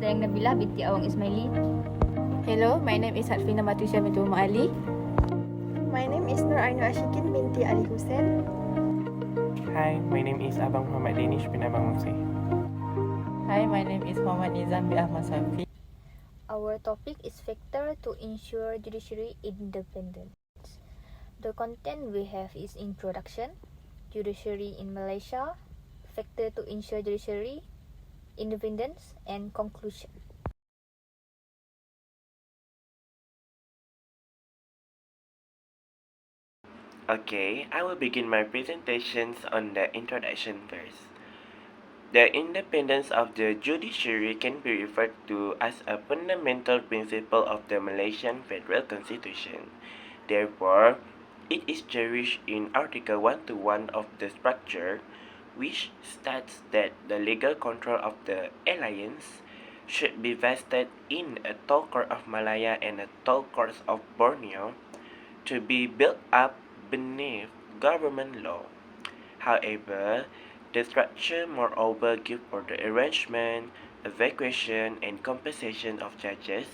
Dayang Nabila binti Awang Ismaili. Hello, my name is Hatfina Matusha binti Umar Ali. My name is Nur Ainu Ashikin binti Ali Hussein. Hi, my name is Abang Muhammad Danish bin Abang Musi. Hi, my name is Muhammad Nizam bin Ahmad Safi. Our topic is factor to ensure judiciary independence. The content we have is introduction, judiciary in Malaysia, factor to ensure judiciary independence, and conclusion. Okay, I will begin my presentations on the introduction first. The independence of the judiciary can be referred to as a fundamental principle of the Malaysian Federal Constitution. Therefore, it is cherished in Article 121 of the structure, which states that the legal control of the alliance should be vested in a Toll Court of Malaya and a Toll Court of Borneo to be built up beneath government law. However, the structure moreover gives for the arrangement, evacuation, and compensation of judges,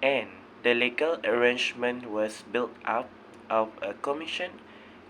and the legal arrangement was built up of a commission,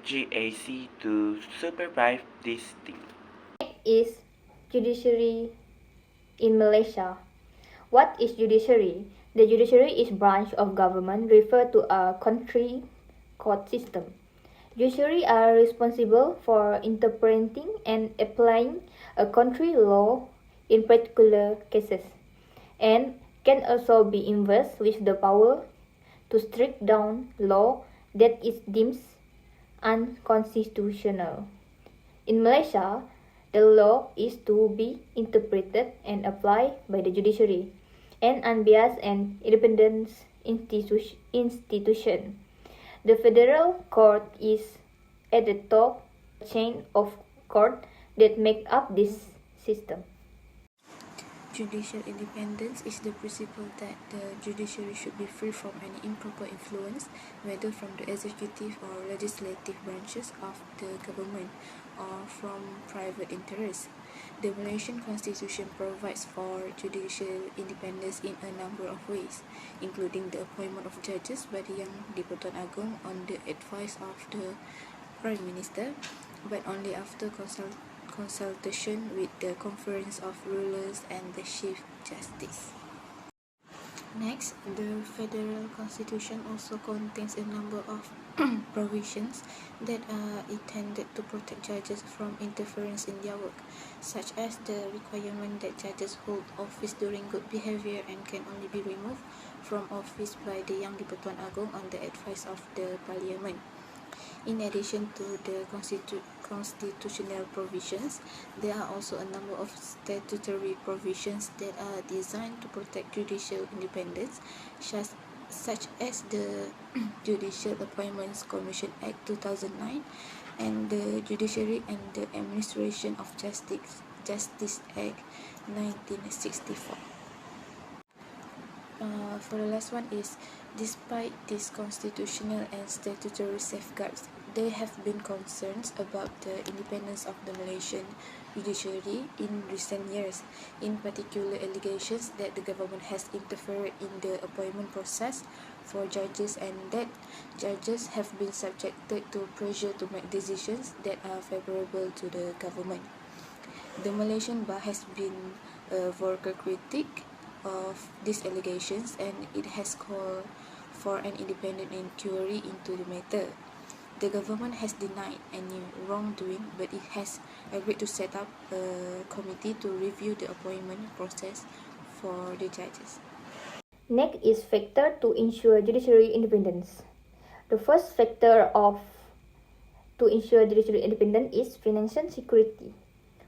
GAC, to supervise this thing. Next is judiciary in Malaysia. What is judiciary? The judiciary is branch of government referred to a country court system. Judiciary are responsible for interpreting and applying a country law in particular cases, and can also be invested with the power to strike down law that is deemed unconstitutional. In Malaysia, the law is to be interpreted and applied by the judiciary, an unbiased and independent institution. The federal court is at the top of the chain of courts that make up this system. Judicial independence is the principle that the judiciary should be free from any improper influence, whether from the executive or legislative branches of the government or from private interests. The Malaysian Constitution provides for judicial independence in a number of ways, including the appointment of judges by the Yang di-Pertuan Agong on the advice of the Prime Minister, but only after consultation with the Conference of Rulers and the Chief Justice. Next, the Federal Constitution also contains a number of provisions that are intended to protect judges from interference in their work, such as the requirement that judges hold office during good behavior and can only be removed from office by the Yang di-Pertuan Agong on the advice of the Parliament. In addition to the constitutional provisions, there are also a number of statutory provisions that are designed to protect judicial independence, such as the Judicial Appointments Commission Act 2009 and the Judiciary and the Administration of Justice Act 1964. For the last one is, despite these constitutional and statutory safeguards, there have been concerns about the independence of the Malaysian judiciary in recent years, in particular allegations that the government has interfered in the appointment process for judges and that judges have been subjected to pressure to make decisions that are favorable to the government. The Malaysian Bar has been a vocal critic of these allegations, and it has called for an independent inquiry into the matter. The government has denied any wrongdoing, but it has agreed to set up a committee to review the appointment process for the judges. Next is factor to ensure judiciary independence. The first factor to ensure judiciary independence is financial security.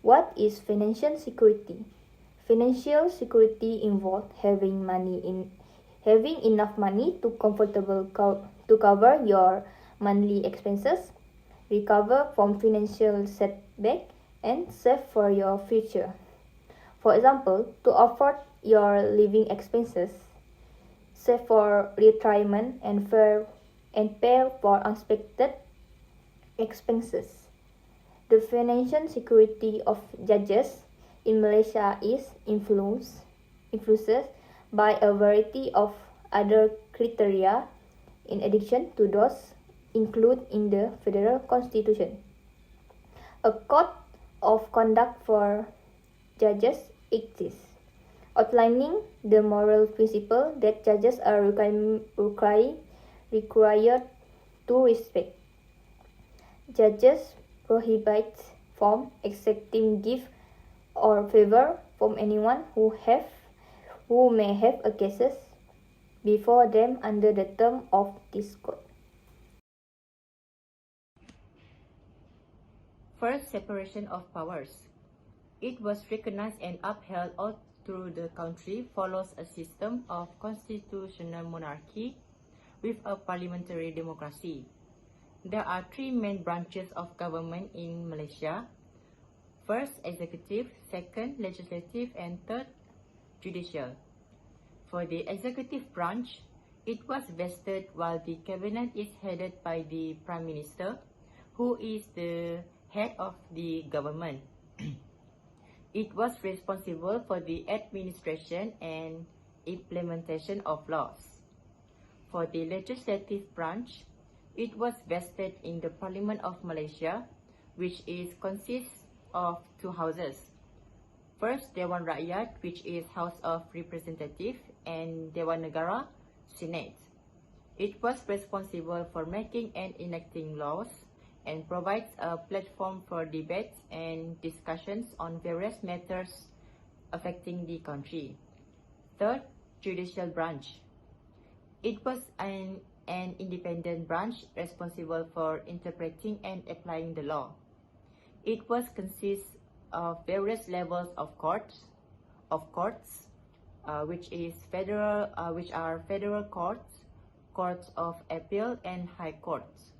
What is financial security? Financial security involves having enough money to cover your monthly expenses, recover from financial setback, and save for your future. For example, to afford your living expenses, save for retirement, and pay for unexpected expenses. The financial security of judges in Malaysia is influenced influenced by a variety of other criteria in addition to those included in the Federal Constitution. A code of conduct for judges exists, outlining the moral principle that judges are required to respect. Judges prohibits from accepting gift or favor from anyone who may have a cases before them under the term of this code. First, separation of powers. It was recognized and upheld all through the country follows a system of constitutional monarchy with a parliamentary democracy. There are three main branches of government in Malaysia. First, executive, second, legislative, and third, judicial. For the executive branch, it was vested while the cabinet is headed by the Prime Minister, who is the head of the government. It was responsible for the administration and implementation of laws. For the legislative branch, it was vested in the Parliament of Malaysia, which consists of two houses. First, Dewan Rakyat, which is House of Representatives, and Dewan Negara, Senate. It was responsible for making and enacting laws and provides a platform for debates and discussions on various matters affecting the country. Third, Judicial Branch. It was an independent branch responsible for interpreting and applying the law. It consists of various levels of courts, which are federal courts, courts of appeal, and high courts.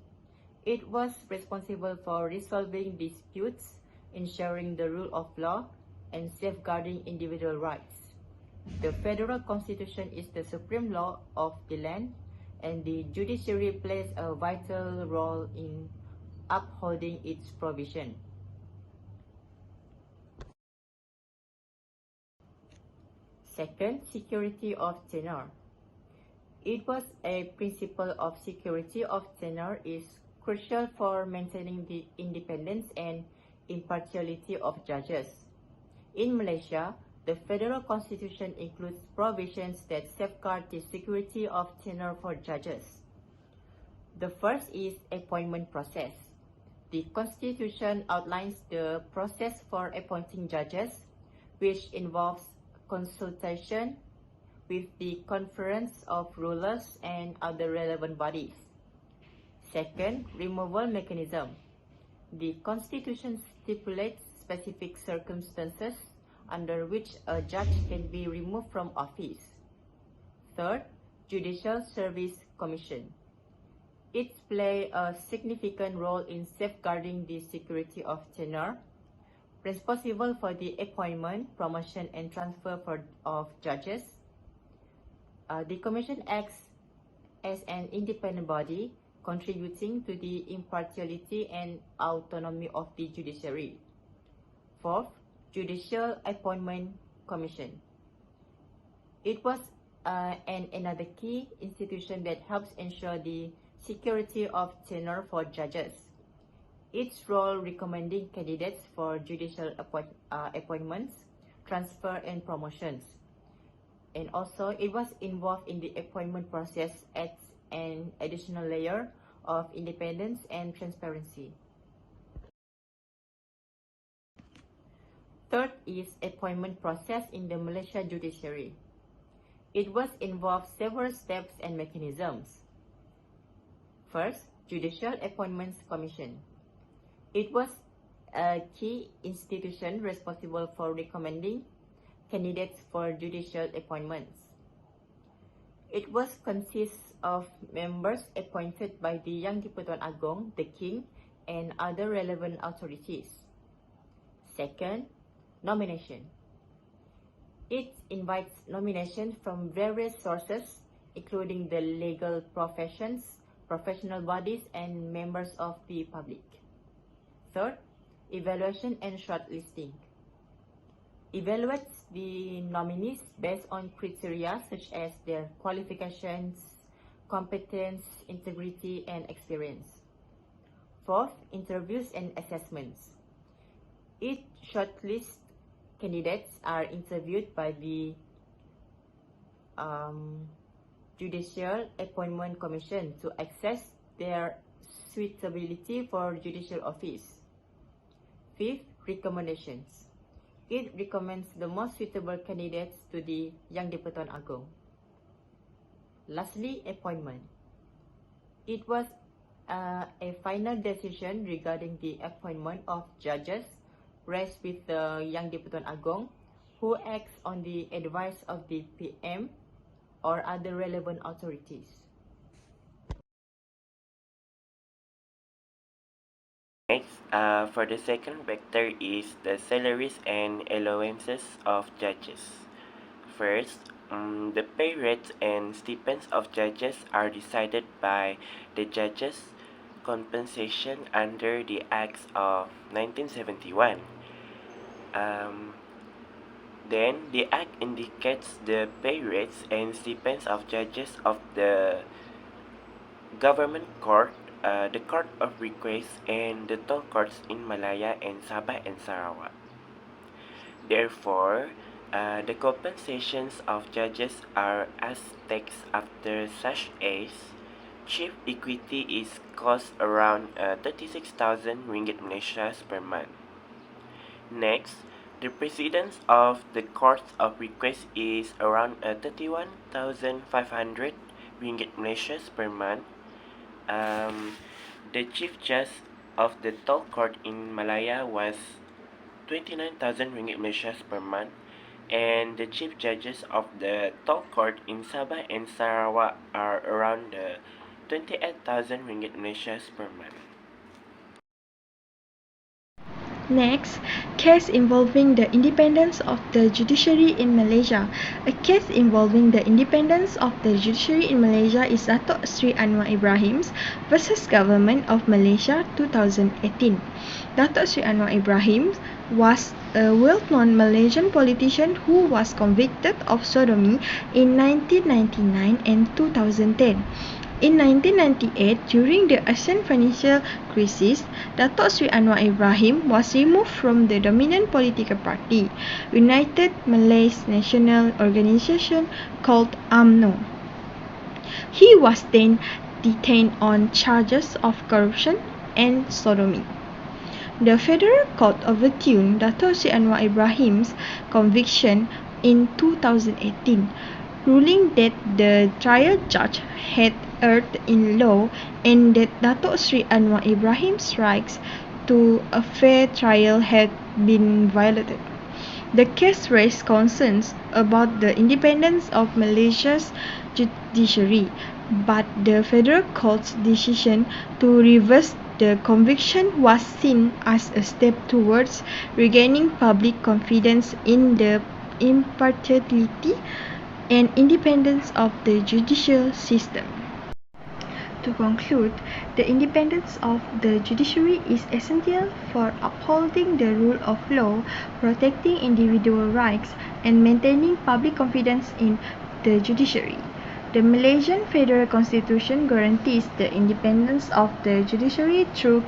It was responsible for resolving disputes, ensuring the rule of law, and safeguarding individual rights. The Federal Constitution is the supreme law of the land, and the judiciary plays a vital role in upholding its provision. Second, security of tenure. It was a principle of security of tenure is crucial for maintaining the independence and impartiality of judges. In Malaysia, the Federal Constitution includes provisions that safeguard the security of tenure for judges. The first is appointment process. The Constitution outlines the process for appointing judges, which involves consultation with the Conference of Rulers and other relevant bodies. Second, removal mechanism. The Constitution stipulates specific circumstances under which a judge can be removed from office. Third, Judicial Service Commission. It plays a significant role in safeguarding the security of tenure, responsible for the appointment, promotion, and transfer of judges. The Commission acts as an independent body, contributing to the impartiality and autonomy of the judiciary. Fourth, Judicial Appointment Commission. It was another key institution that helps ensure the security of tenure for judges. Its role recommending candidates for judicial appointments, transfer, and promotions. And also, it was involved in the appointment process as an additional layer of independence and transparency. Third is appointment process in the Malaysia judiciary. It involved several steps and mechanisms. First, Judicial Appointments Commission. It was a key institution responsible for recommending candidates for judicial appointments. It consists of members appointed by the Yang di-Pertuan Agong, the King, and other relevant authorities. Second, nomination. It invites nominations from various sources, including the legal professions, professional bodies, and members of the public. Third, evaluation and shortlisting. evaluates the nominees based on criteria such as their qualifications, competence, integrity, and experience. Fourth, interviews and assessments. Each shortlist candidates are interviewed by the Judicial Appointment Commission to assess their suitability for judicial office. Fifth, recommendations. It recommends the most suitable candidates to the Yang di-Pertuan Agong. Lastly, appointment. It was a final decision regarding the appointment of judges raised with the Yang di-Pertuan Agong, who acts on the advice of the PM or other relevant authorities. Next, for the second vector is the salaries and allowances of judges. First, the pay rates and stipends of judges are decided by the Judges' Compensation under the Acts of 1971. Then, the Act indicates the pay rates and stipends of judges of the Government Court, the Court of Request, and the toll courts in Malaya and Sabah and Sarawak. Therefore, the compensations of judges are as taxed after such as chief equity is cost around 36,000 ringgit Malaysia per month. Next, the precedence of the Courts of Request is around 31,500 ringgit Malaysia per month. The Chief Judge of the Toll Court in Malaya was 29,000 ringgit Malaysia per month, and the Chief Judges of the Toll Court in Sabah and Sarawak are around 28,000 ringgit Malaysia per month. Next, case involving the independence of the judiciary in Malaysia. A case involving the independence of the judiciary in Malaysia is Datuk Sri Anwar Ibrahim's versus Government of Malaysia 2018. Datuk Sri Anwar Ibrahim was a well-known Malaysian politician who was convicted of sodomy in 1999 and 2010. In 1998, during the Asian financial crisis, Datuk Sri Anwar Ibrahim was removed from the dominant political party, United Malays National Organisation, called UMNO. He was then detained on charges of corruption and sodomy. The Federal Court overturned Datuk Sri Anwar Ibrahim's conviction in 2018, ruling that the trial judge had erred in law and that Datuk Sri Anwar Ibrahim's rights to a fair trial had been violated. The case raised concerns about the independence of Malaysia's judiciary, but the Federal Court's decision to reverse the conviction was seen as a step towards regaining public confidence in the impartiality and independence of the judicial system. To conclude, the independence of the judiciary is essential for upholding the rule of law, protecting individual rights, and maintaining public confidence in the judiciary. The Malaysian Federal Constitution guarantees the independence of the judiciary through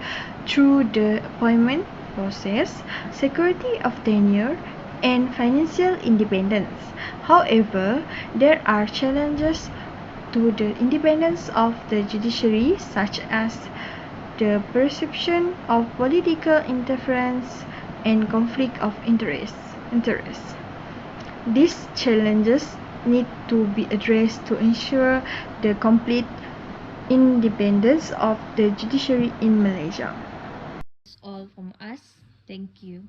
the appointment process, security of tenure, and financial independence. However, there are challenges to the independence of the judiciary, such as the perception of political interference and conflict of interest. These challenges need to be addressed to ensure the complete independence of the judiciary in Malaysia. That's all from us. Thank you.